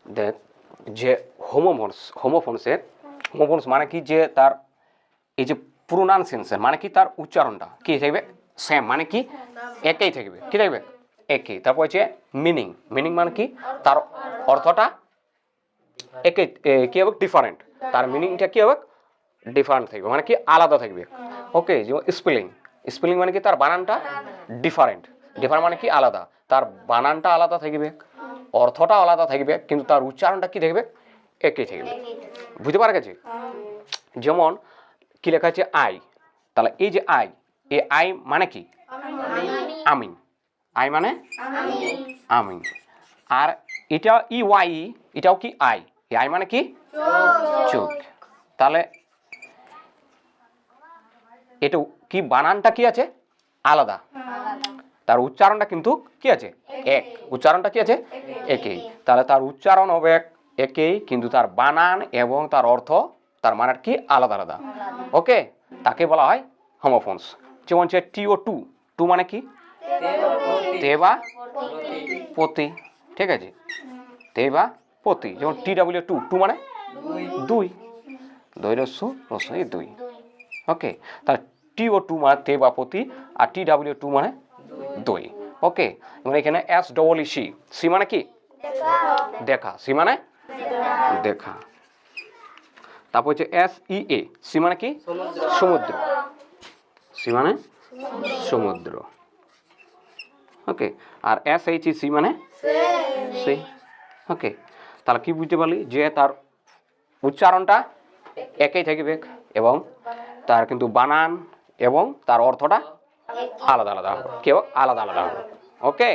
দেখ যে হোমোফোনস মানে কি যে তার এই যে প্রোনাউন্সিয়েশন মানে কি তার উচ্চারণটা কি থাকবে সেম মানে কি একই থাকবে কি থাকবে একই। তারপর হচ্ছে মিনিং মানে কি তার অর্থটা একই কি হবে ডিফারেন্ট, তার মিনিংটা কি হবে ডিফারেন্ট থাকবে মানে কি আলাদা থাকবে। ওকে যেমন স্পেলিং মানে কি তার বানানটা ডিফারেন্ট মানে কি আলাদা, তার বানানটা আলাদা থাকবে, অর্থটা আলাদা থাকবে, কিন্তু তার উচ্চারণটা কি থাকবে একই থাকবে। বুঝতে পারা গেছে? যেমন কি লেখা আছে আই, তাহলে এই যে আই, এই আই মানে কি আমিন, আই মানে আমিন। আর এটা ই ওয়াই, এটাও কি আই, এই আই মানে কি চোখ। তাহলে এটা কি বানানটা কি আছে আলাদা, তার উচ্চারণটা কিন্তু কি আছে এক, উচ্চারণটা কি আছে একই। তাহলে তার উচ্চারণ হবে একই কিন্তু তার বানান এবং তার অর্থ তার মানে কি আলাদা আলাদা। ওকে, তাকে বলা হয় হোমোফোনস। যেমন হচ্ছে টিও টু মানে কি দেবা পতি, ঠিক আছে দেবা পতি। যেমন TW টু মানে দুই, দুই রস্যু রস্যই দুই। ওকে, তাহলে TO2 মানে দেবাপতি আর TW2 মানে দুই। ওকে, এবং এখানে SEE মানে কি দেখা, সি মানে দেখা। তারপর হচ্ছে SEA মানে কি সমুদ্র, সি মানে সমুদ্র। ওকে, আর SHE মানে সে। ওকে, তাহলে কি বুঝতে পারলি যে তার উচ্চারণটা একই থাকবে এবং তার কিন্তু বানান এবং তার অর্থটা আলাদা আলাদা হবে, কেউ আলাদা আলাদা হবে। ওকে।